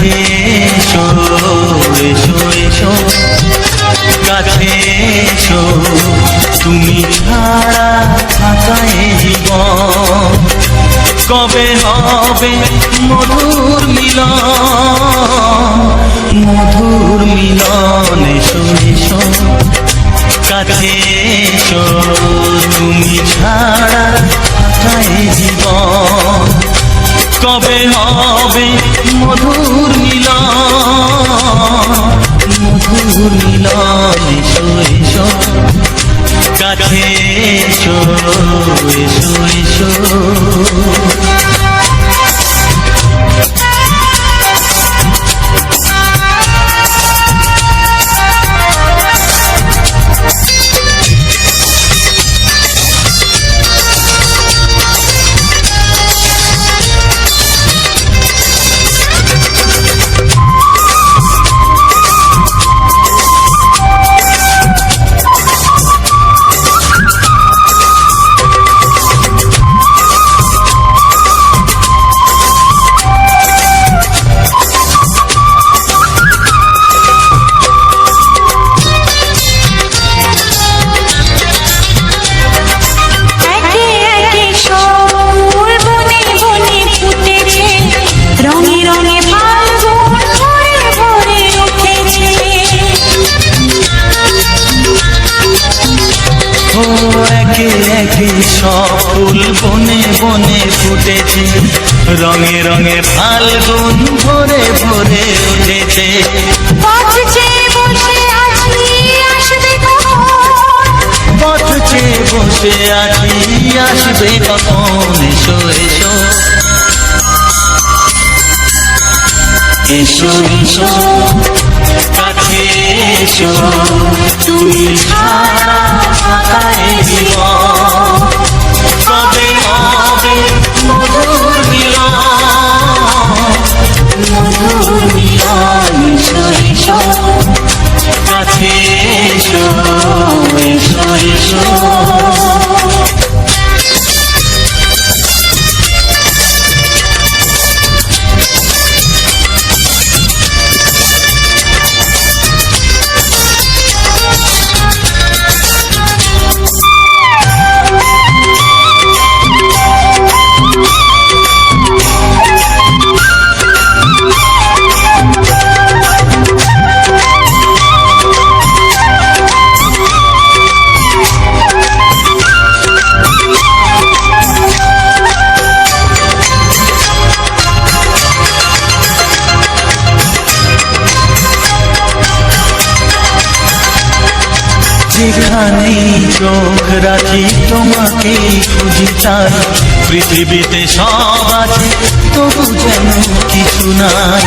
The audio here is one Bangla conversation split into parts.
কাছে এসো এসো এসো কাছে এসো তুমি ছাড়া থাকা এই জীবন কবে হবে মধুর মিলন এসো এসো কাছে এসো তুমি ছাড়া থাকা এই জীবন কবে হবে মধুর মিলন এসো এসো কাছে এসো এসো এসো সব ফুল বনে বনে ফুটেছে রঙে রঙে ফাল্গুন ভরে ভরে উঠেছে পথ চেয়ে বসে আছি আসবে কখন এসো এসো এসো এসো কাছে এসো তুমি ছাড়া থাকা এই জীবন কবে হবে মধুর মিলন এসো এসো কাছে এসো এসো এসো যেখানেই চোখ রাখি তোমাকেই খুঁজি চাই পৃথিবীতে সব আছে তবু যেন কিছু নাই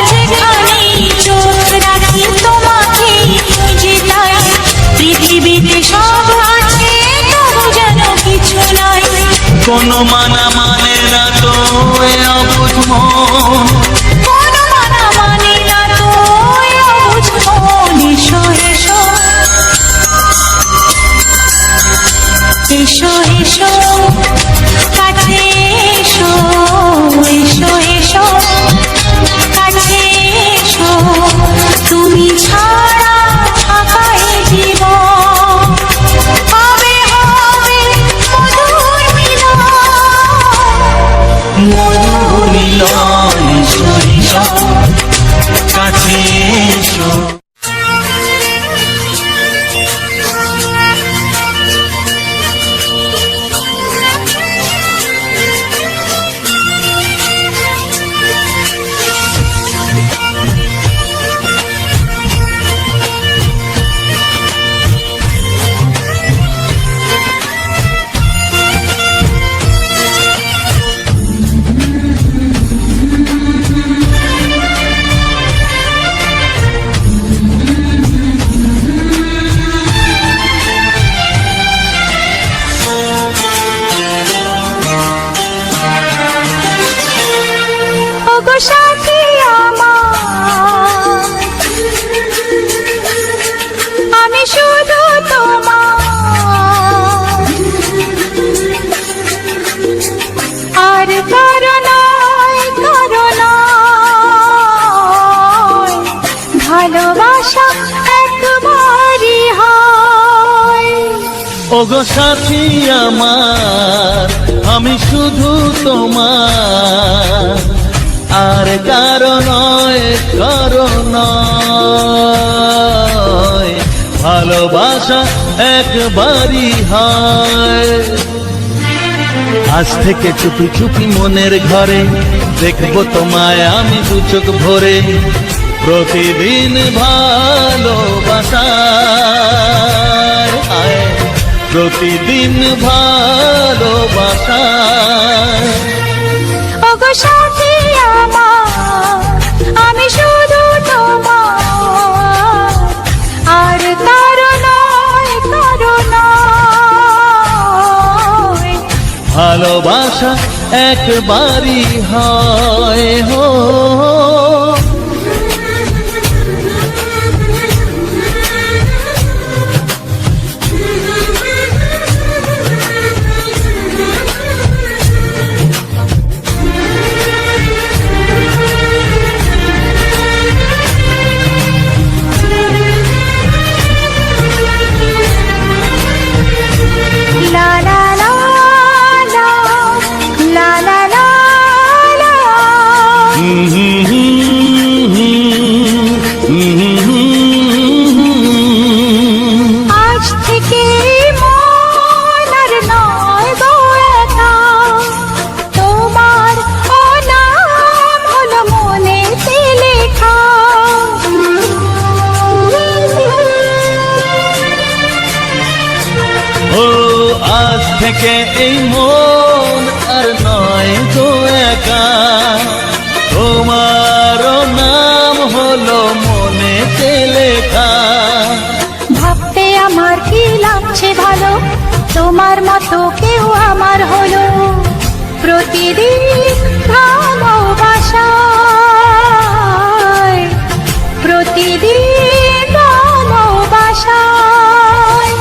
যেখানেই চোখ রাখি তোমাকেই খুঁজি চাই পৃথিবীতে সব আছে তবু যেন কিছু নাই কোনো মানা মানে না তো এ অবুঝ মন এসো এসো কাছে এসো এসো এসো কাছে এসো তুমি ছাড়া থাকা এই জীবন কবে হবে মধুর মিলন এসো এসো কাছে এসো ওগো সাথী আমার, আমি শুধু তোমার, আর কারো নয়, কারো নয়। ভালোবাসা একবারই হয়। আজ থেকে চুপি চুপি মনের ঘরে দেখবো তোমায় আমি দু চোখ ভরে। প্রতিদিন ভালোবাসায়, হায়, প্রতিদিন ভালোবাসায়। ওগো সাথী আমার, আমি শুধু তোমার, আর কারো নয়, কারো নয়। ভালোবাসা একবারই হয় হো। লা লা লা লা, লা লা লা লা। আজ থেকে মন আর নয় গো একা, তোমার ও নাম হলো মনেতে লেখা। ও আজ থেকে এই মন আর নয় গো একা, তোমার নাম হলো মনেতে লেখা। ভাবতে আমার কি লাগছে ভালো, তোমার মতো কেউ আমার হলো। প্রতিদিন ভালোবাসায়, প্রতিদিন ভালোবাসায়।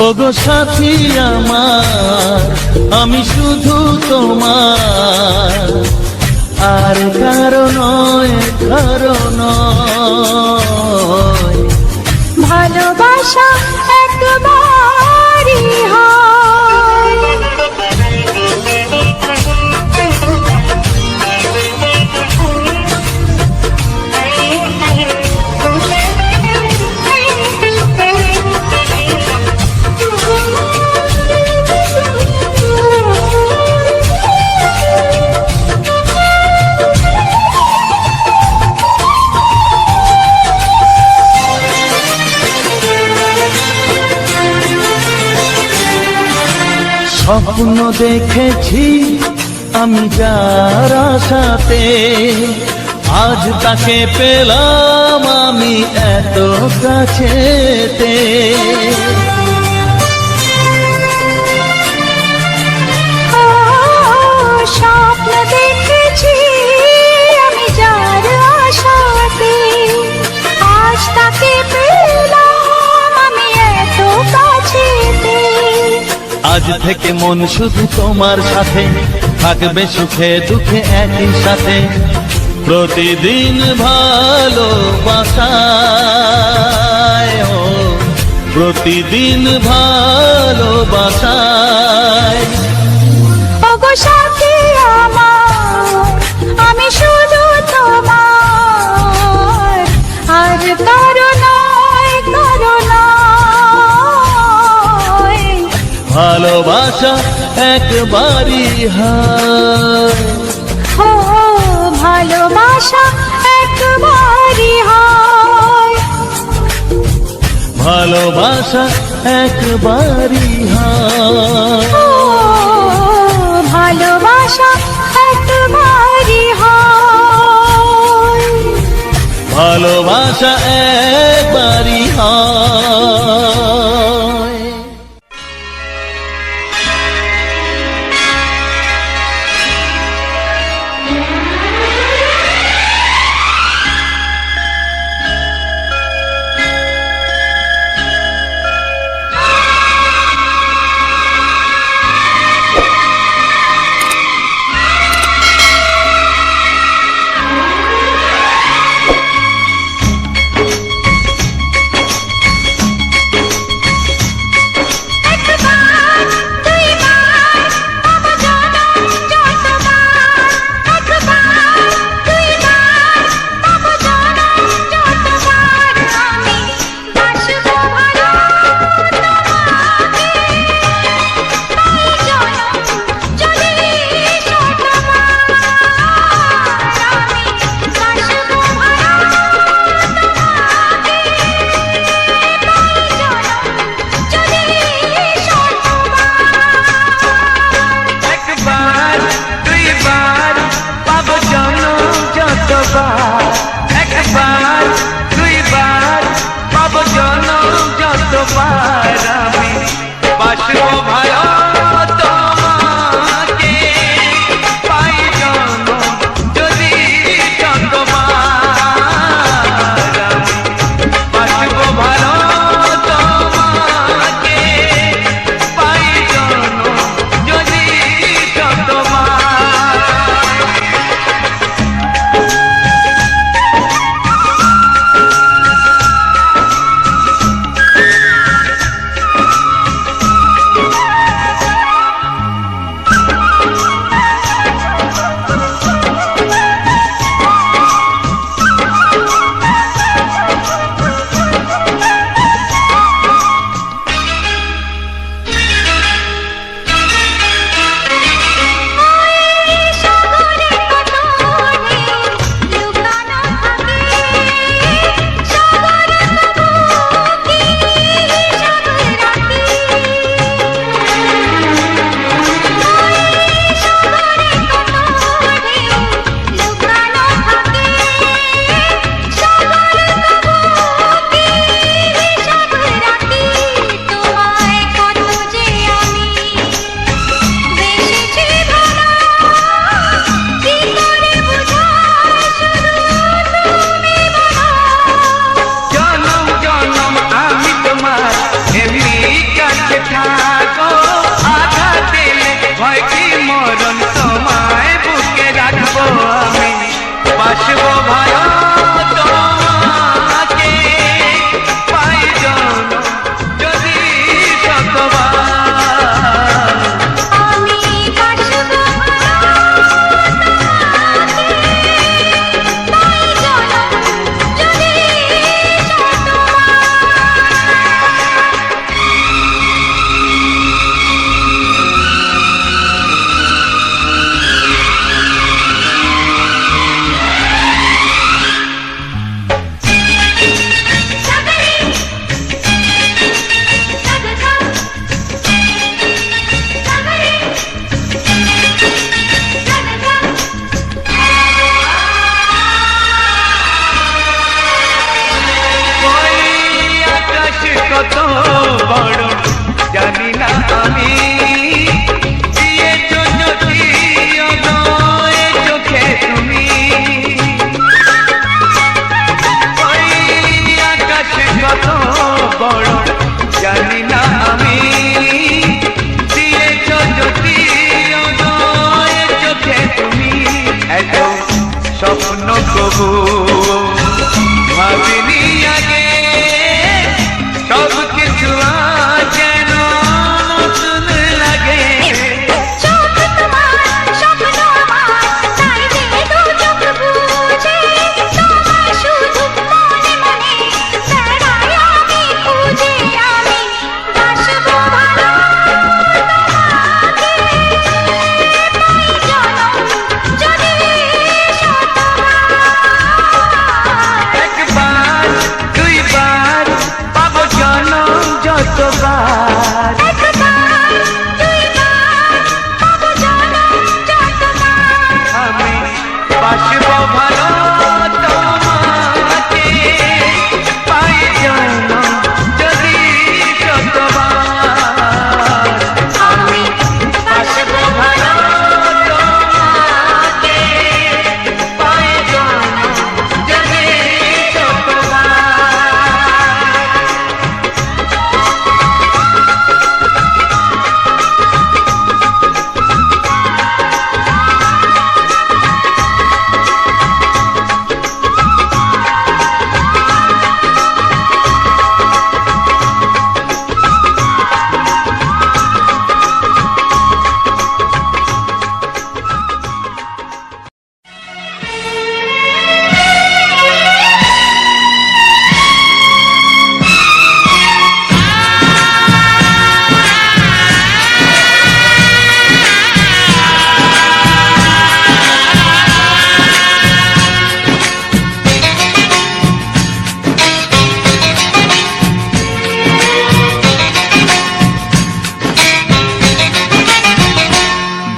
ওগো সাথী আমার, আমি শুধু তোমার, আর কারো নয়, কারো নয়। ভালোবাসা একবারই হয়। স্বপ্ন দেখেছি আমি যার আশাতে, আজ তাকে পেলাম আমি এত কাছেতে। ও, স্বপ্ন দেখেছি আমি যার আশাতে, আজ তাকে পেলাম আমি এত কাছেতে। আজ থেকে মন শুধু তোমার সাথে, থাকবে সুখে দুঃখে একই সাথে। প্রতিদিন ভালোবাসায়, ও প্রতিদিন ভালোবাসায়। ওগো সাথী আমার, আমি শুধু তোমার, আর কারো নয়, কারো নয়। ভালোবাসা একবারই হয়। ও ভালোবাসা একবারই হয়। ভালোবাসা একবারই হয়। ও ভালোবাসা একবারই হয়। ভালোবাসা একবারই হয়। স্বপ্ন কবু ভাবিনি আগে, সব কিছু আজ যেন নতুন লাগে। চোখ তোমার স্বপ্ন আমার, তাই যে দু চোখ বুঝে তোমায় শুধু মনে মনে বেড়াই আমি খুঁজে। আমি বাসবো ভালো তোমাকে, পাই জনম যদি শতবার। একবার দুইবার পাবো জনম যতবার, একবার দুইবার পাবো জনম যতবার। আমি বাসবো ভালো তোমাকে, পাই জনম যদি শতবার। আমি বাসবো ভালো তোমাকে, পাই জনম যদি শতবার।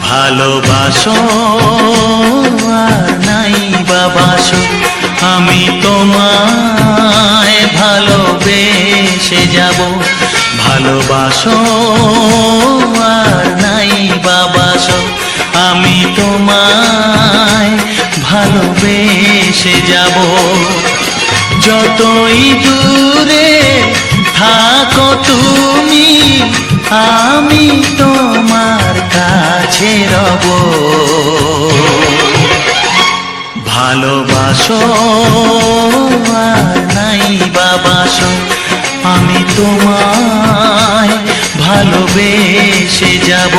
ভালোবাসো আর নাই বাবাসো, আমি তোমায় ভালোবেসে যাব। ভালোবাসো আর নাই বাবাসো, আমি তোমায় ভালোবেসে যাব। যতই দূরে থাকো তুমি, আমি তোমার কাছে রব। ভালোবাসো আর নাই বাবাসো, আমি তোমায় ভালোবেসে যাব।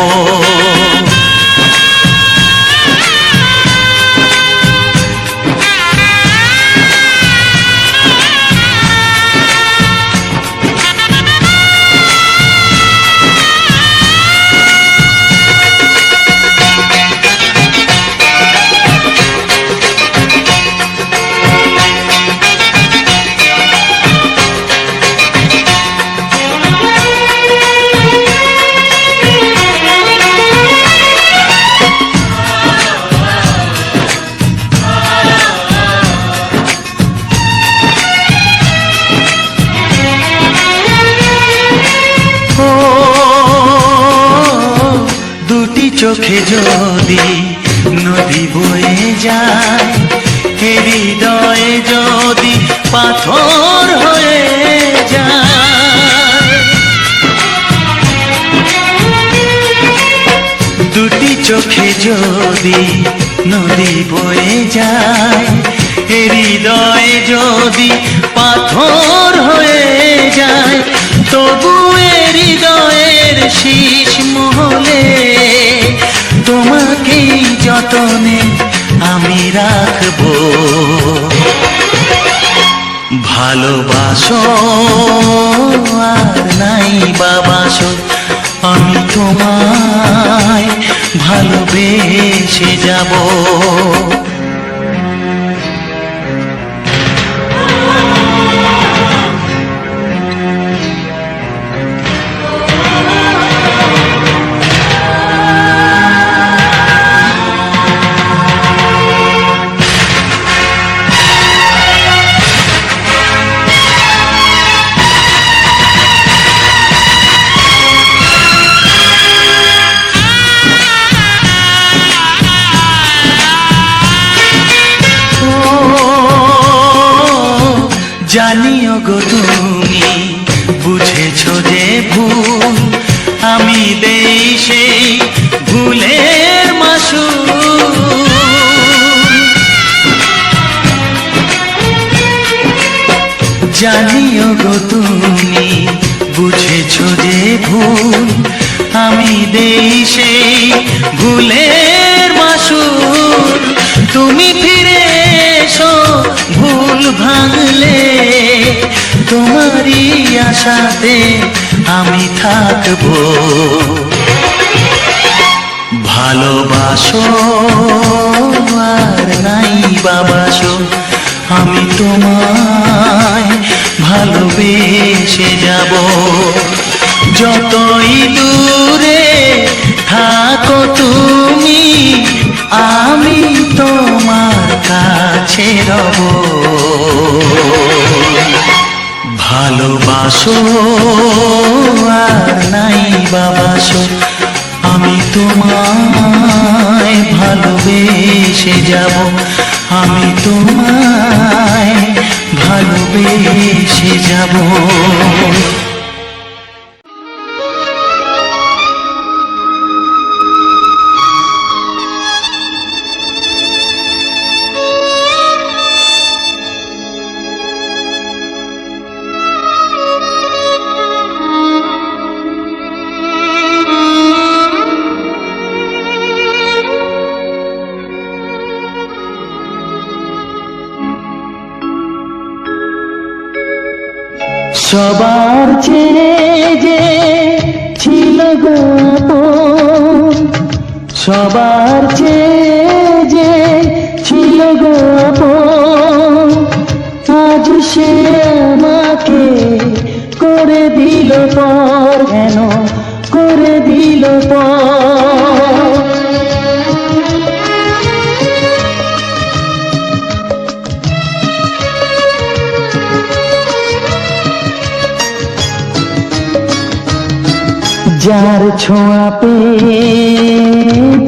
ও দুটি চোখে যদি নদী বয়ে যায়, হৃদয়ে যদি পাথর হয়ে যায়। দুটি চোখে যদি নদী বয়ে যায়, হৃদয়ে যদি পাথর হয়ে যায়, তবু হৃদয়ের শীষ মহলে তোমাকেই যতনে আমি রাখবো। ভালোবাসো আর নাই বাবাসো, আমি তোমায় ভালোবেসে যাব। জানিও গো তুমি বুঝেছো যে ভুল, আমি দেই সেই ভুলের মাসুল। জানিও গো তুমি বুঝেছো যে ভুল, আমি দেই সেই ভুলের মাসুল। তুমি ফিরে এসো ভুল ভাঙলে, তোমারই আশাতে আমি থাকবো। ভালোবাসো আর নাই বাবাসো, আমি তোমায় ভালোবেসে যাব। যতই দূরে থাকো তুমি, আমি তোমার কাছে রব। ভালোবাসো আর নাই বাবাসো, আমি তোমায় ভালোবেসে যাব। আমি তোমায় ভালোবেসে যাব। সবার চেয়ে যে ছিল গো আপন, সবার চেয়ে যে ছিল গো আপন, আজ সে আমাকে করে দিল পর। কেন করে দিল পর? যার ছোঁয়া পেয়ে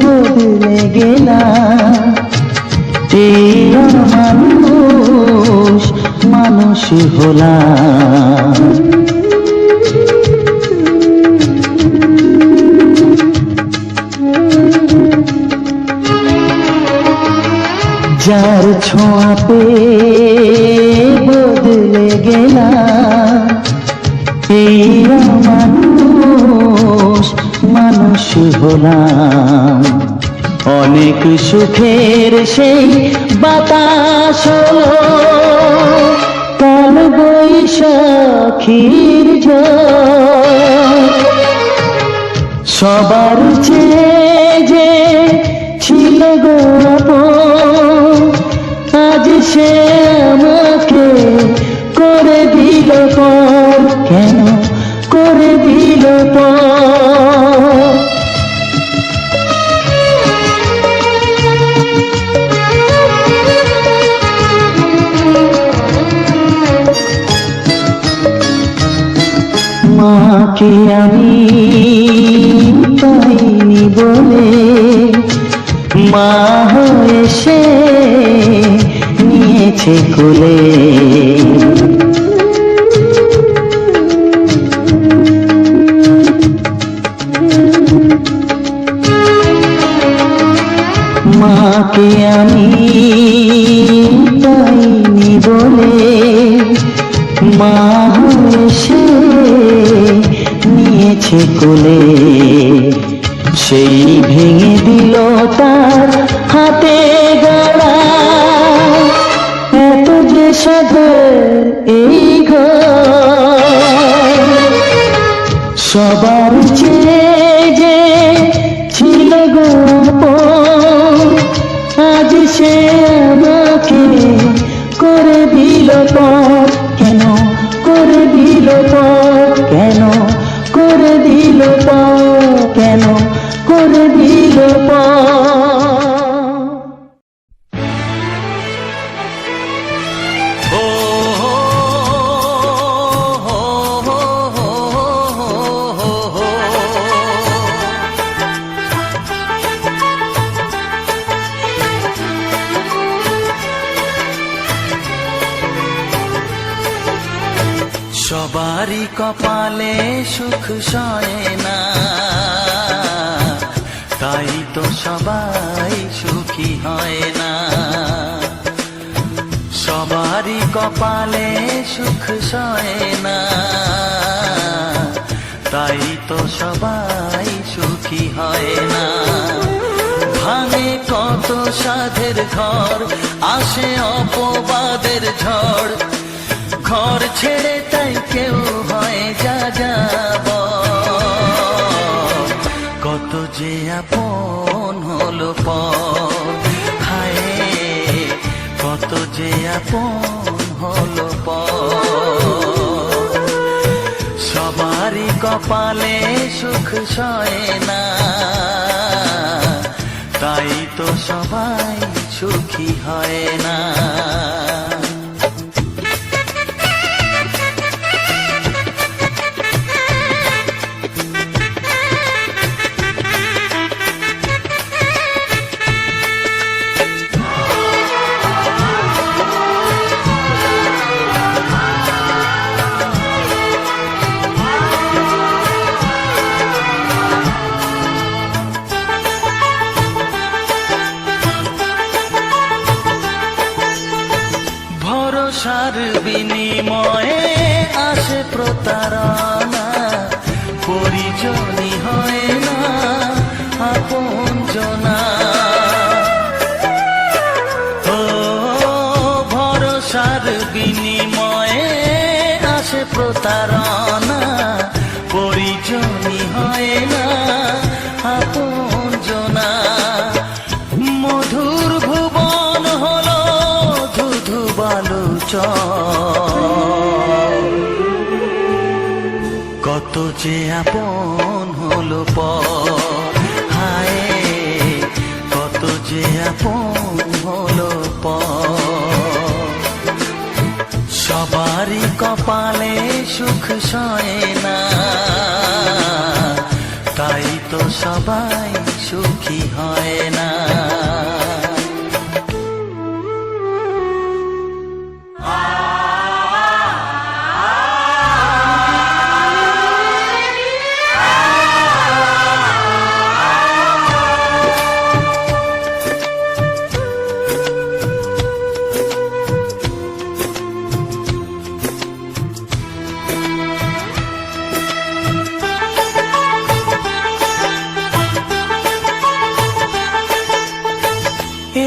বদলে গেলাম, এই মানুষ মানুষ হলাম। যার ছোঁয়া পেয়ে বদলে গেলাম, এই মানুষ মানুষ হলাম। অনেক সুখের সেই বাতাস হলো, কাল বৈশাখীর ঝড়। সবার চেয়ে যে ছিল গো আপন, আজ সে আমাকে করে দিল পর। কেন করে দিল পর? মাকে আমি পাইনি বলে, মা হয়ে সে নিয়েছে কোলে। মাকে আমি পাইনি বলে, মা হয়ে সে নিয়েছে কোলে। সেই ভেঙে দিল তার হাতে গড়া, এত যে সাধের এই ঘর। সবার চেয়ে যে ছিল গো আপন, আজ সে আমাকে করে দিল পর। কেন করে দিল পর? কেন করে দিল পর? কেন করে দিল পর? সবারই কপালে সুখ সয় না, তাই তো সবাই সুখী হয় না। সবারই কপালে সুখ সয় না, তাই তো সবাই সুখী হয় না। ভাঙে কত সাধের ঘর, আসে অপবাদের ঝড়, ঘর ছেড়ে তাই কেউ হয় যা যাব। কত যে আপন হলো পর, হায় কত যে আপন হলো পর। সবারই কপালে সুখ সয় না, তাই তো সবাই সুখী হয় না। ভরসার বিনিময়ে আসে প্রতারণা, পরিজনই হয় না আপনজনা। ও ভরসার বিনিময়ে আসে প্রতারণা, পরিজনই হয় না আপনজনা। মধুর ভুবন হলো ধুধু বালুচর, কত যে আপন হলো পর, হায় কত যে আপন হলো পর। সবারই কপালে সুখ সয় না, তাই তো সবাই সুখী হয় না।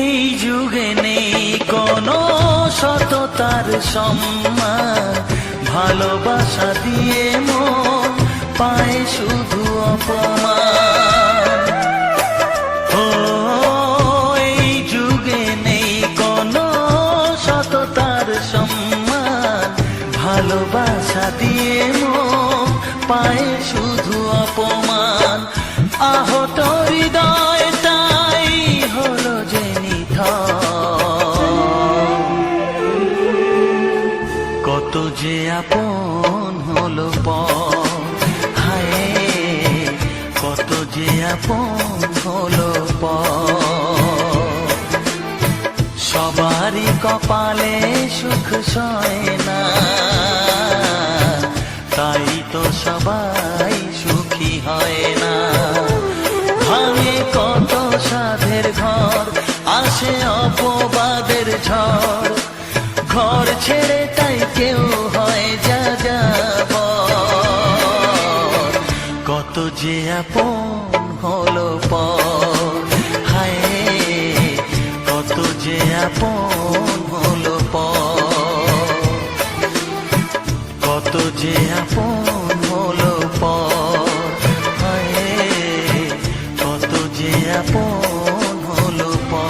এই যুগে নেই কোনো সততার সম্মান, ভালোবাসা দিয়ে মন পায় শুধু অপমান। ও এই যুগে নেই কোনো সততার সম্মান, ভালোবাসা দিয়ে মন পায় শুধু অপমান। আহত হৃদয়টাই হলো যে কত যে আপন হলো পর, হায় কত যে আপন হলো পর। সবারই কপালে সুখ সয় না, তাই তো সবাই সুখী হয় না। ভাঙে কত সাধের ঘর, আসে অপবাদের ঝড়, ঘর ছেড়ে তাই কেউ হয় যা যাব। কত যে আপন হলো পর, হায় কত যে আপন হলো পর। কত যে আপন হলো পর, হায় কত যে আপন হলো পর।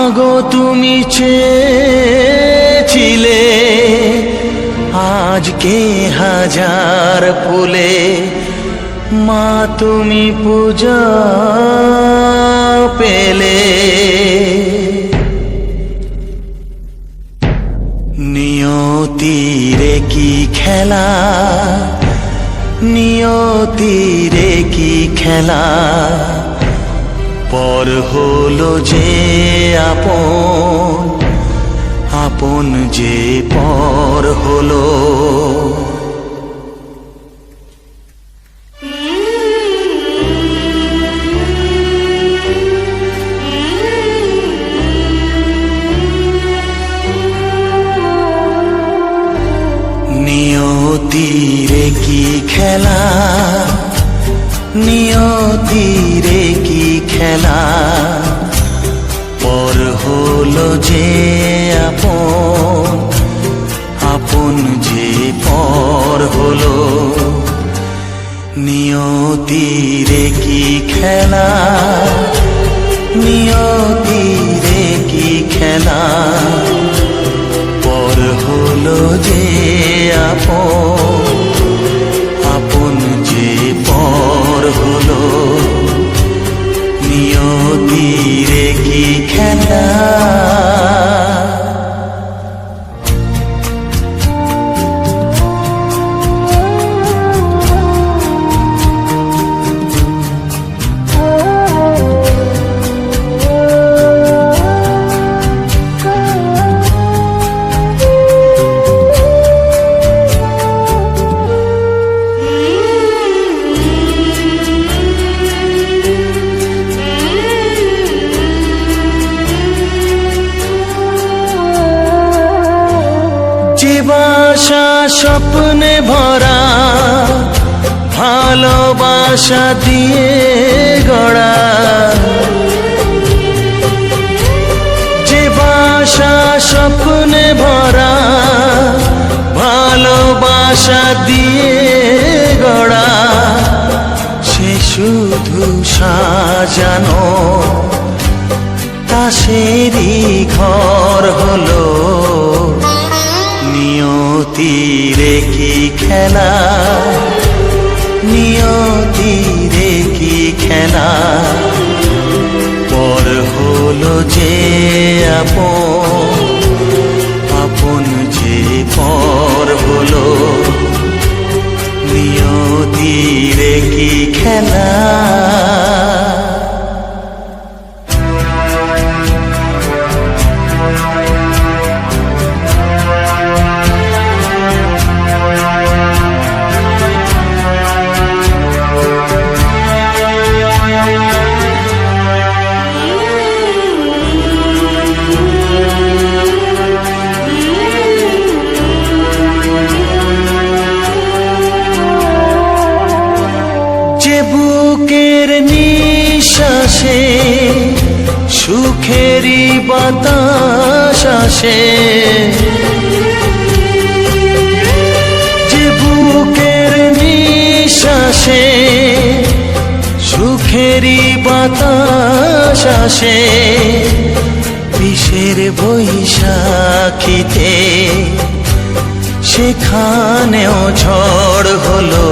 মাগো তুমি চেয়েছিলে আজকে হাজার ফুলে, মা তুমি পূজা পেলে। নিয়তিরে কি খেলা, নিয়তিরে কি খেলা, পর হলো যে আপন, আপন যে পর হলো। নিয়তিরে কি খেলা, নিয়তিরে কি খেলা, পর হলো যে আপন, আপন যে পর হলো। নিয়তিরে কি খেলা, নিয়তিরে কি খেলা, পর হলো যে আপন, আপন যে পর হলো। নিয়তিরে কি খেলা। বাসা স্বপ্নে ভরা, ভালোবাসা দিয়ে গড়া, যে বাসা স্বপ্নে ভরা, ভালোবাসা দিয়ে গড়া, সে শুধু সাজানো তাসেরই ঘর হলো। নিয়তিরে কি খেলা, নিয়তিরে কি খেলা, পর হলো যে আপন, আপন যে পর হলো। নিয়তিরে কি খেলা। বুকের নিঃশ্বাসে সুখেরই বাতাস আসে, যে বুকের নিঃশ্বাসে সুখেরই বাতাস আসে, বিষের বৈশাখীতে সেখানেও ঝড় হলো।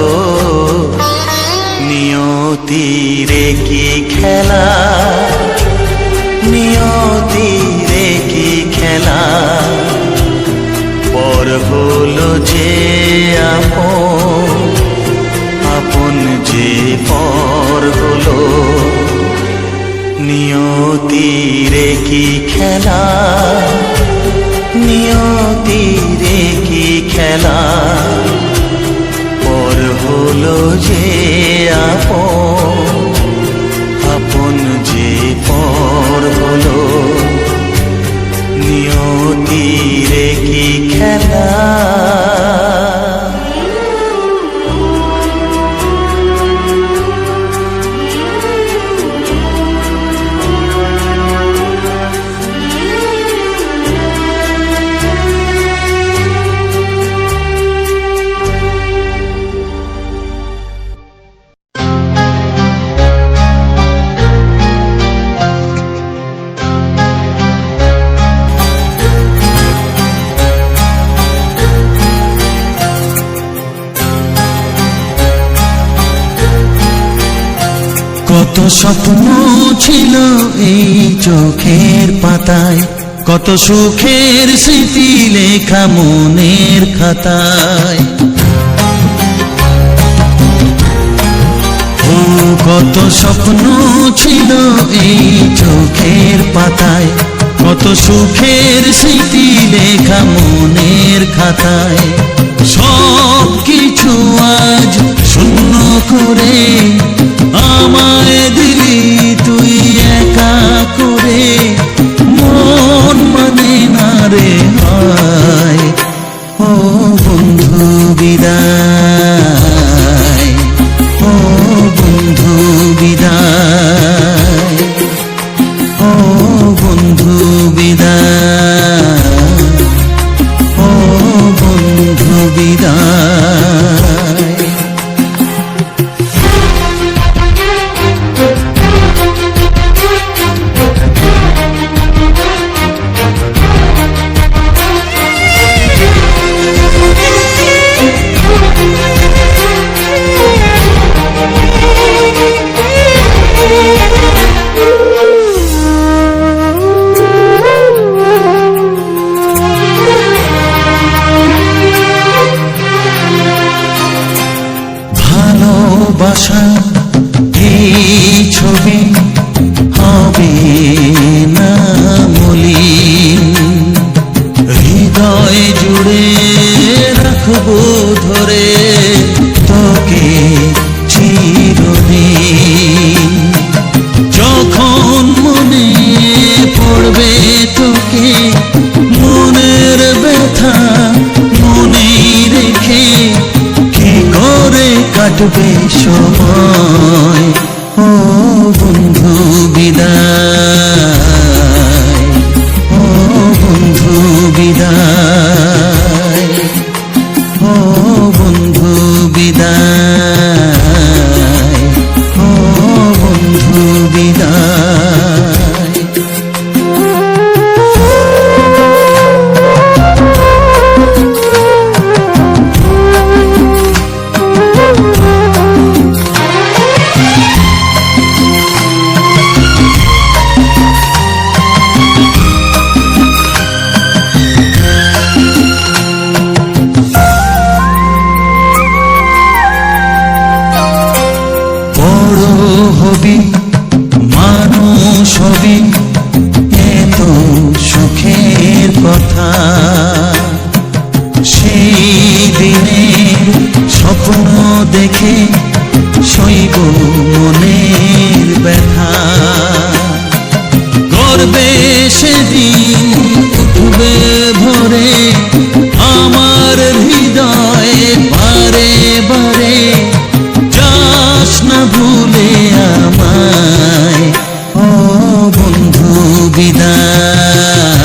নিয়তিরে কি খেলা, নিয়তিরে কি খেলা, পর হলো যে আপন, আপন যে পর হলো। নিয়তিরে কি খেলা, নিয়তিরে কি খেলা, পর হলো যে আপন, আপন যে পর হলো। নিয়তিরে কি খেলা। কত স্বপ্ন ছিল এই চোখের পাতায়, কত সুখের স্মৃতি লেখা মনের খাতায়। ও কত স্বপ্ন ছিল এই চোখের পাতায়, কত সুখের স্মৃতি লেখা মনের খাতায়। সব কিছু আজ শূন্য করে আমায় দিলি তুই একা করে, মন মানে না রে হয়। ও বন্ধু বিদায়, ও বন্ধু বিদায়, ও বন্ধু বিদায়, ও বন্ধু বিদায়। ভালোবাসা এই ছবি হবে না মলিন, হৃদয় জুড়ে রাখবো ধরে তোকে চিরদিন। যখন মনে পড়বে তোকে, মনের ব্যথা মনে রেখে কি করে কাটবে সময়। ও বন্ধু বিদায়, ও বন্ধু বিদায়, ও বন্ধু বিদায়, ও বন্ধু বিদায়। বড় হবি মানুষ হবি, এত সুখের কথা, সেই দিনের স্বপ্ন দেখে সইব মনের ব্যথা। গর্বে সেদিন উঠবে ভরে আমার হৃদয়ে বারে বারে, যাস না ভুলে আমায়। ও বন্ধু বিদায়,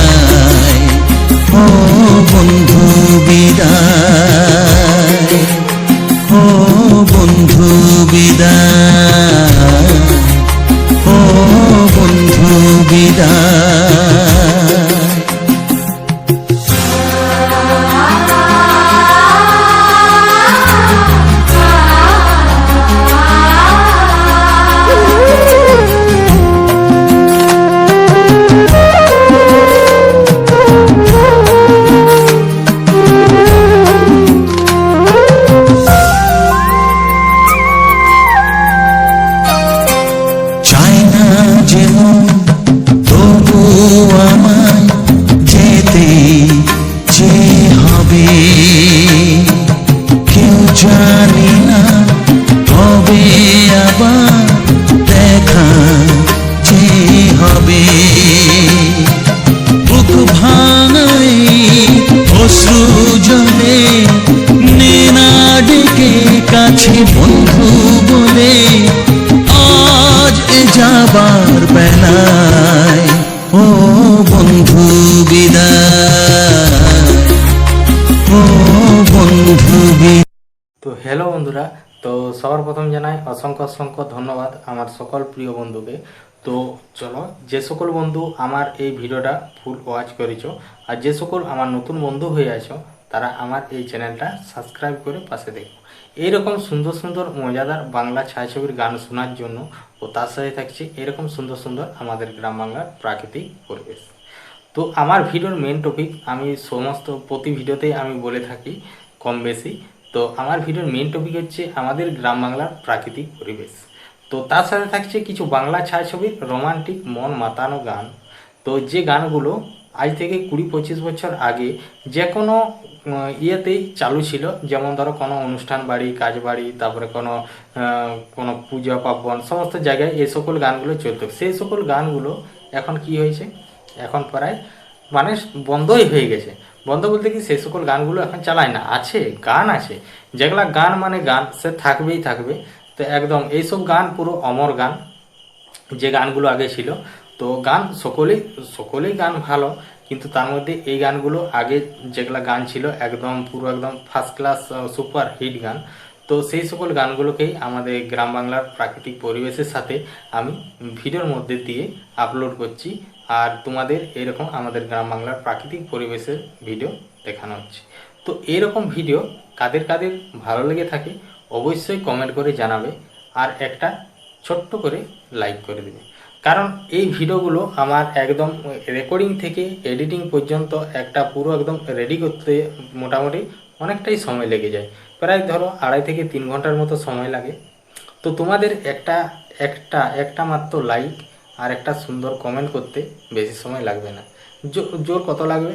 ও বন্ধু বিদায়, ও বন্ধু বিদায়, ও বন্ধু বিদায়। চাই না যেমন তবু আমায় যেতে যে হবে, কেউ জানি না তবে আবার দেখা যে হবে। বুক ভাঙাই অশ্রু জলে নে না ডেকে কাছে বন্ধু বলে, আজ এ যাবার বেলায়। ও বন্ধু বিদায়, ও বন্ধু বিদায়। তো হ্যালো বন্ধুরা, তো সবার প্রথম জানাই অসংখ্য অসংখ্য ধন্যবাদ আমার সকল প্রিয় বন্ধুকে। তো চলো, যে সকল বন্ধু আমার এই ভিডিওটা ফুল ওয়াচ করেছো আর যে সকল আমার নতুন বন্ধু হয়ে আছো, তারা আমার এই চ্যানেলটা সাবস্ক্রাইব করে পাশে দেখো। এইরকম সুন্দর সুন্দর মজাদার বাংলা ছায়াছবির গান শোনার জন্য ও তার সাথে থাকছে এরকম সুন্দর সুন্দর আমাদের গ্রাম বাংলার প্রাকৃতিক পরিবেশ। তো আমার ভিডিওর মেন টপিক আমি সমস্ত প্রতি ভিডিওতেই আমি বলে থাকি কম বেশি। তো আমার ভিডিওর মেন টপিক হচ্ছে আমাদের গ্রাম বাংলার প্রাকৃতিক পরিবেশ। তো তার সাথে থাকছে কিছু বাংলা ছায়াছবির রোমান্টিক মন মাতানো গান। তো যে গানগুলো আজ থেকে 20-25 বছর আগে যে কোনো ইয়েতেই চালু ছিল, যেমন ধরো কোনো অনুষ্ঠান বাড়ি, কাজ বাড়ি, তারপরে কোনো পূজা পার্বণ, সমস্ত জায়গায় এই সকল গানগুলো চলতো। সেই সকল গানগুলো এখন কি হয়েছে, এখন প্রায় মানে বন্ধই হয়ে গেছে। বন্ধ বলতে কি, সেই সকল গানগুলো এখন চালায় না, আছে গান আছে যেগুলা গান মানে গান সে থাকবেই থাকবে। তো একদম এইসব গান পুরো অমর গান, যে গানগুলো আগে ছিল। তো গান সকলেই গান ভালো, কিন্তু তার মধ্যে এই গানগুলো আগে যেগুলা গান ছিল একদম পুরো একদম ফার্স্ট ক্লাস সুপার হিট গান। তো সেই সকল গানগুলোকেই আমাদের গ্রাম বাংলার প্রাকৃতিক পরিবেশের সাথে আমি ভিডিওর মধ্যে দিয়ে আপলোড করছি, আর তোমাদের এরকম আমাদের গ্রাম বাংলার প্রাকৃতিক পরিবেশের ভিডিও দেখানো হচ্ছে। তো এরকম ভিডিও কাদের কাদের ভালো লেগে থাকে অবশ্যই কমেন্ট করে জানাবে, আর একটা ছোট্ট করে লাইক করে দেবে। কারণ এই ভিডিওগুলো আমার একদম রেকর্ডিং থেকে এডিটিং পর্যন্ত একটা পুরো একদম রেডি করতে মোটামুটি অনেকটাই সময় লেগে যায়, প্রায় ধরো 2.5 থেকে 3 ঘন্টার মতো সময় লাগে। তো তোমাদের একটা মাত্র লাইক আর একটা সুন্দর কমেন্ট করতে বেশি সময় লাগবে না। জোর কত লাগবে,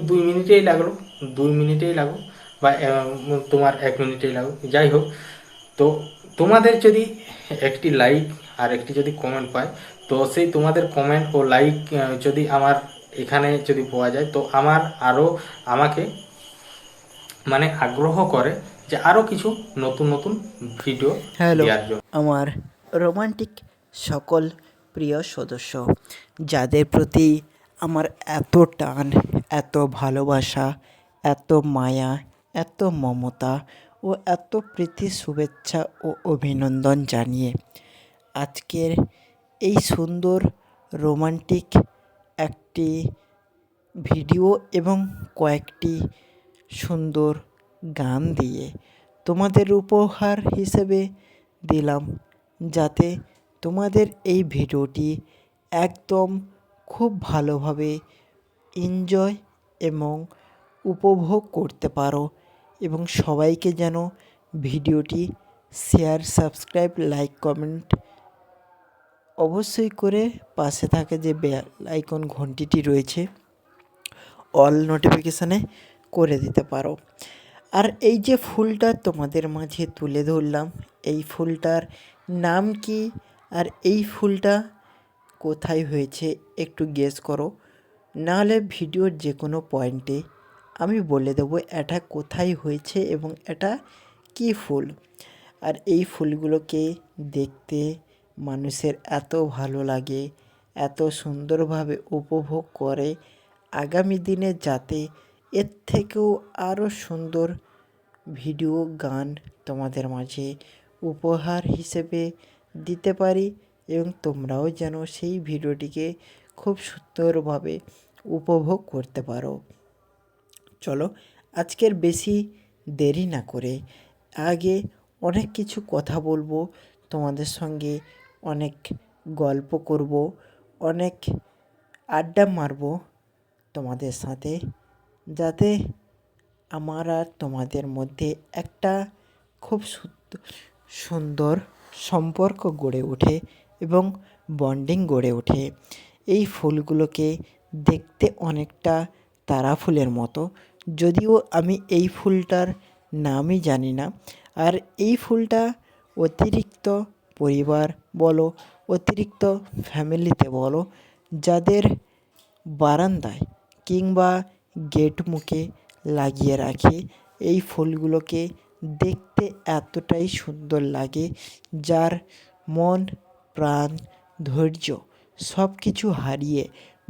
2 মিনিটেই লাগলো, 2 মিনিটেই লাগুক বা তোমার 1 মিনিটেই লাগুক, যাই হোক। তো তোমাদের যদি একটি লাইক আর একটি যদি কমেন্ট পায়, তো সেই তোমাদের কমেন্ট ও লাইক যদি আমার এখানে যদি পাওয়া যায়, তো আমাকে মানে আগ্রহ করে যে আরও কিছু নতুন নতুন ভিডিও হ্যালো দেওয়ার জন্য। আমার রোমান্টিক সকল প্রিয় সদস্য, যাদের প্রতি আমার এত টান, এত ভালোবাসা, এত মায়া, এত মমতা ও এত প্রীতি, শুভেচ্ছা ও অভিনন্দন জানিয়ে আজকের এই সুন্দর রোমান্টিক একটি ভিডিও এবং কয়েকটি সুন্দর গান দিয়ে তোমাদের উপহার হিসেবে দিলাম, যাতে তোমাদের এই ভিডিওটি একদম খুব ভালোভাবে এনজয় এবং উপভোগ করতে পারো, এবং সবাইকে যেন ভিডিওটি শেয়ার, সাবস্ক্রাইব, লাইক, কমেন্ট অবশ্যই করে পাশে থাকে যে বেল আইকন ঘন্টিটি রয়েছে অল নোটিফিকেশানে করে দিতে পারো। আর এই যে ফুলটা তোমাদের মাঝে তুলে ধরলাম, এই ফুলটার নাম কি আর এই ফুলটা কোথায় হয়েছে একটু গেস করো, নাহলে ভিডিওর যে কোনো পয়েন্টে আমি বলে দেবো এটা কোথায় হয়েছে এবং এটা কি ফুল। আর এই ফুলগুলোকে দেখতে মানুষের এত ভালো লাগে, এত সুন্দরভাবে উপভোগ করে, আগামী দিনে যাতে এর থেকেও আরও সুন্দর ভিডিও গান তোমাদের মাঝে উপহার হিসেবে দিতে পারি, এবং তোমরাও যেন সেই ভিডিওটিকে খুব সুন্দরভাবে উপভোগ করতে পারো। চলো আজকের বেশি দেরি না করে আগে অনেক কিছু কথা বলবো তোমাদের সঙ্গে, অনেক গল্প করব, অনেক আড্ডা মারবো তোমাদের সাথে, যাতে আমার আর তোমাদের মধ্যে একটা খুব সুন্দর সম্পর্ক গড়ে ওঠে এবং বন্ডিং গড়ে ওঠে। এই ফুলগুলোকে দেখতে অনেকটা তারা ফুলের মতো, যদিও আমি এই ফুলটার নামই জানি না। আর এই ফুলটা অতিরিক্ত পরিবার বলো, অতিরিক্ত ফ্যামিলিতে বলো, যাদের বারান্দায় কিংবা গেট মুখে লাগিয়ে রাখে, এই ফুলগুলোকে দেখতে এতটাই সুন্দর লাগে, যার মন, প্রাণ, ধৈর্য সব কিছু হারিয়ে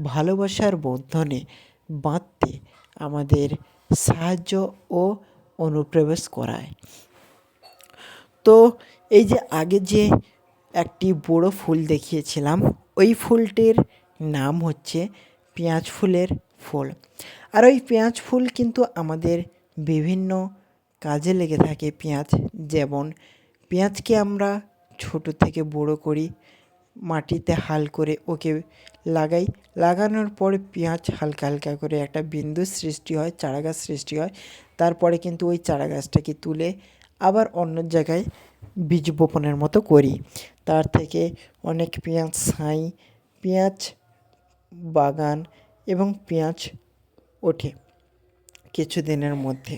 ভালোবাসার বন্ধনে বাঁধতে আমাদের সাহায্য ও অনুপ্রবেশ করায়। তো এই যে আগে যে একটি বড় ফুল দেখিয়েছিলাম, ওই ফুলটির নাম হচ্ছে পেঁয়াজ ফুলের ফুল। আর ওই পেঁয়াজ ফুল কিন্তু আমাদের বিভিন্ন কাজে লেগে থাকে। যেমন পেঁয়াজকে আমরা ছোট থেকে বড় করি, মাটিতে হাল করে ওকে লাগাই। লাগানোর পরে পেঁয়াজ হালকা হালকা করে একটা বিন্দু সৃষ্টি হয়, চারাগাছ সৃষ্টি হয়। তারপরে কিন্তু ওই চারাগাছটাকে তুলে আবার অন্য জায়গায় বীজ বপনের মতো করি। তার থেকে অনেক পেঁয়াজ ছাই, পেঁয়াজ বাগান এবং পেঁয়াজ ওঠে কিছুদিনের মধ্যে।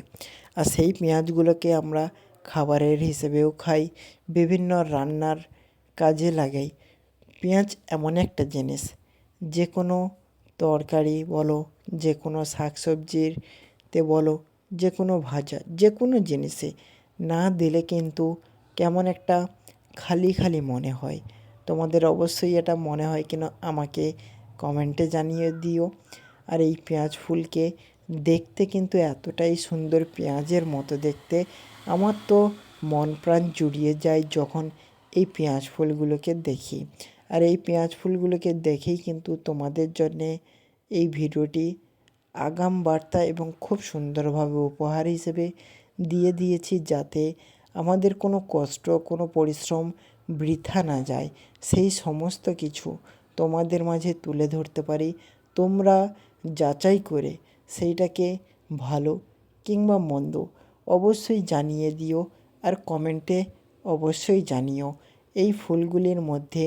আর সেই পেঁয়াজগুলোকে আমরা খাবারের হিসেবেও খাই, বিভিন্ন রান্নার কাজে লাগাই। পেঁয়াজ এমন একটা জিনিস, যে কোনো তরকারি বলো, যে কোনো শাকসবজিতে বলো, যে কোনো ভাজা, যে কোনো জিনিসে না দিলে কিন্তু কেমন একটা খালি খালি মনে হয়। তোমাদের অবশ্যই এটা মনে হয় কিনা আমাকে কমেন্টে জানিয়ে দিও। আর এই পেঁয়াজ ফুলকে দেখতে কিন্তু এতটাই সুন্দর, পেঁয়াজের মতো দেখতে। আমার তো মন প্রাণ জুড়িয়ে যায় যখন এই পেঁয়াজ ফুলগুলোকে দেখি। আর এই পেঁয়াজ ফুলগুলোকে দেখেই কিন্তু তোমাদের জন্যে এই ভিডিওটি আগাম বার্তা এবং খুব সুন্দরভাবে উপহার হিসেবে দিয়ে দিয়েছি, যাতে আমাদের কোনো কষ্ট, কোনো পরিশ্রম বৃথা না যায়। সেই সমস্ত কিছু তোমাদের মাঝে তুলে ধরতে পারি। তোমরা যাচাই করে সেইটাকে ভালো কিংবা মন্দ অবশ্যই জানিয়ে দিও। আর কমেন্টে অবশ্যই জানিও এই ফুলগুলির মধ্যে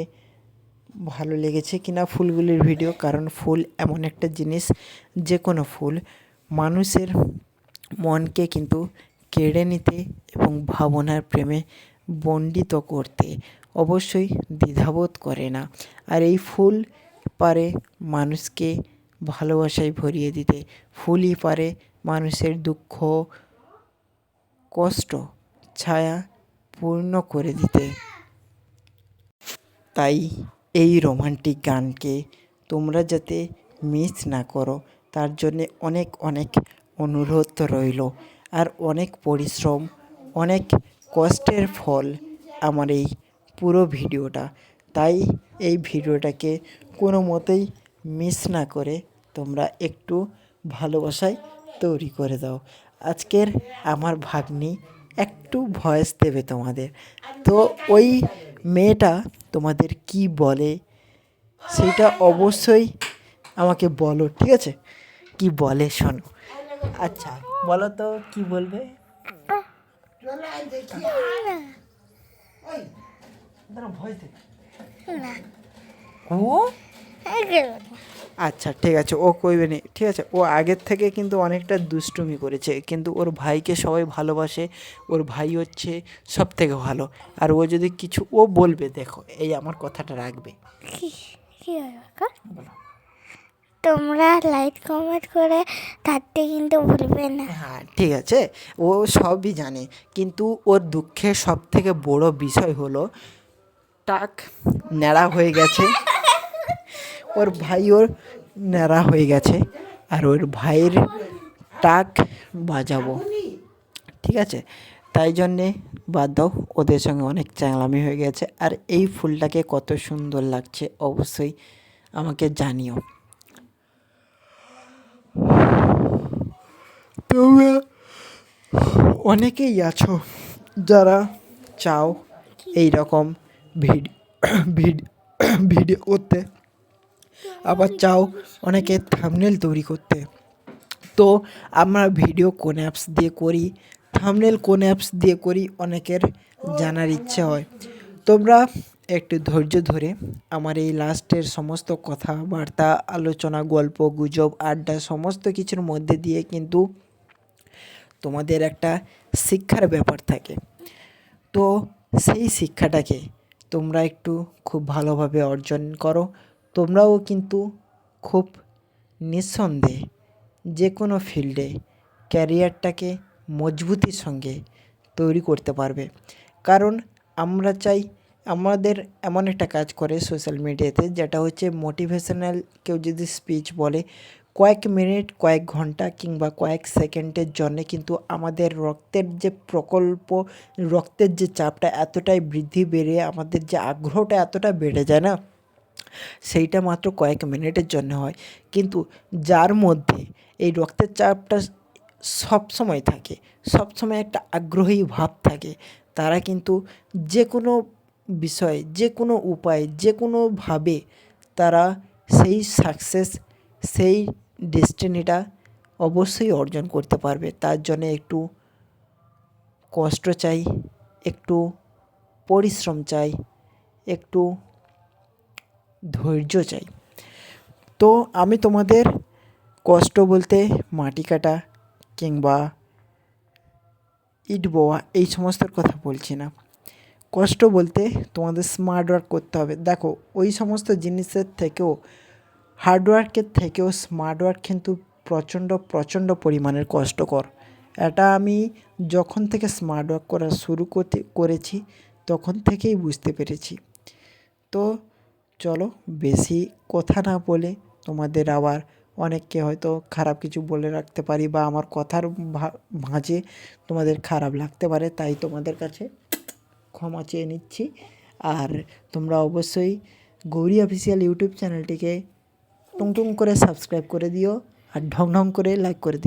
ভালো লেগেছে কিনা ফুলগুলির ভিডিও। কারণ ফুল এমন একটা জিনিস, যে কোনো ফুল মানুষের মনকে কিন্তু কেড়ে নিতে এবং ভাবনার প্রেমে বণ্ডিত করতে অবশ্যই দ্বিধাবোধ করে না। আর এই ফুল পারে মানুষকে ভালোবাসায় ভরিয়ে দিতে, ফুলই পারে মানুষের দুঃখ কষ্ট ছায়া পূর্ণ করে দিতে। তাই এই রোমান্টিক গানকে তোমরা যাতে মিস না করো, তার জন্যে অনেক অনেক অনুরোধ রইল। আর অনেক পরিশ্রম, অনেক কষ্টের ফল আমার এই পুরো ভিডিওটা। তাই এই ভিডিওটাকে কোনো মতেই মিস না করে তোমরা একটু ভালোবাসায় তৈরি করে দাও। আজকের আমার ভাগ্নি একটু ভয়েস দেবে তোমাদের, তো ওই মেয়েটা তোমাদের কি বলে সেটা অবশ্যই আমাকে বলো, ঠিক আছে? কি বলে শোনো। আচ্ছা বলো তো কি বলবে। ও আচ্ছা ঠিক আছে, ও কইবে নি, ঠিক আছে? ও আগের থেকে কিন্তু অনেকটা দুষ্টুমি করেছে, কিন্তু ওর ভাইকে সবাই ভালোবাসে। ওর ভাই হচ্ছে সব থেকে ভালো। আর ও যদি কিছু ও বলবে, দেখো এই আমার কথাটা রাখবে। কি বলো? তোমরা লাইক কমেন্ট করে থাকতে কিন্তু ভুলবে না। হ্যাঁ ঠিক আছে, ও সবই জানে, কিন্তু ওর দুঃখের সব থেকে বড় বিষয় হলো টাক ন্যাড়া হয়ে গেছে। ওর ভাই ওর ন্যাড়া হয়ে গেছে, আর ওর ভাইয়ের টাক বাজাবো, ঠিক আছে? তাই জন্যে বাদ দাও, ওদের সঙ্গে অনেক চ্যাংলামি হয়ে গেছে। আর এই ফুলটাকে কত সুন্দর লাগছে অবশ্যই আমাকে জানিও। তোমরা অনেকেই আছো যারা চাও এই রকম ভিডিও করতে, আবার চাও অনেকে থাম্বনেল তৈরি করতে। তো আমরা ভিডিও কোন অ্যাপস দিয়ে করি, থাম্বনেল কোন অ্যাপস দিয়ে করি, অনেকের জানার ইচ্ছে হয়। তোমরা একটু ধৈর্য ধরে আমার এই লাস্টের সমস্ত কথাবার্তা, আলোচনা, গল্প গুজব, আড্ডা সমস্ত কিছুর মধ্যে দিয়ে কিন্তু তোমাদের একটা শিক্ষার ব্যাপার থাকে। তো সেই শিক্ষাটাকে তোমরা একটু খুব ভালোভাবে অর্জন করো। তোমরাও কিন্তু খুব নিঃসন্দেহে যে কোনো ফিল্ডে ক্যারিয়ারটাকে মজবুতির সঙ্গে তৈরি করতে পারবে। কারণ আমরা চাই আমাদের এমন একটা কাজ করে সোশ্যাল মিডিয়াতে, যেটা হচ্ছে মোটিভেশনাল। কেউ যদি স্পিচ বলে, কয়েক মিনিট, কয়েক ঘন্টা কিংবা কয়েক সেকেন্ডের জন্যে কিন্তু আমাদের রক্তের যে প্রকল্প, রক্তের যে চাপটা এতটাই বেড়ে আমাদের যে আগ্রহটা এতটা বেড়ে যায় না, সেইটা মাত্র কয়েক মিনিটের জন্য হয়। কিন্তু যার মধ্যে এই রক্তের চাপটা সবসময় থাকে, সবসময় একটা আগ্রহী ভাব থাকে, তারা কিন্তু যে কোনো বিষয়ে যে কোনো উপায়ে যে কোনোভাবে তারা সেই সাকসেস সেই ডেস্টিনিটা অবশ্যই অর্জন করতে পারবে। তার জন্য একটু কষ্ট চাই, একটু পরিশ্রম চাই, একটু ধৈর্য চাই। তো আমি তোমাদের কষ্ট বলতে মাটি কাটা কিংবা ইট বোয়া এই সমস্ত কথা বলছি না। কষ্ট বলতে তোমাদের স্মার্ট ওয়ার্ক করতে হবে। দেখো ওই সমস্ত জিনিসের থেকেও হার্ডওয়ার্কের থেকেও স্মার্ট ওয়ার্ক কিন্তু প্রচণ্ড পরিমাণের কষ্টকর। এটা আমি যখন থেকে স্মার্ট ওয়ার্ক করা শুরু করেছি তখন থেকেই বুঝতে পেরেছি। তো চলো বেশি কথা না বলে, তোমাদের আবার অনেককে হয়তো খারাপ কিছু বলে রাখতে পারি বা আমার কথার ভাঁজে তোমাদের খারাপ লাগতে পারে, তাই তোমাদের কাছে ক্ষমা চেয়ে নিচ্ছি। আর তোমরা অবশ্যই গৌরী অফিসিয়াল ইউটিউব চ্যানেলটিকে টুং টুং করে সাবস্ক্রাইব করে দিও আর ঢং ঢং করে লাইক করে দিও।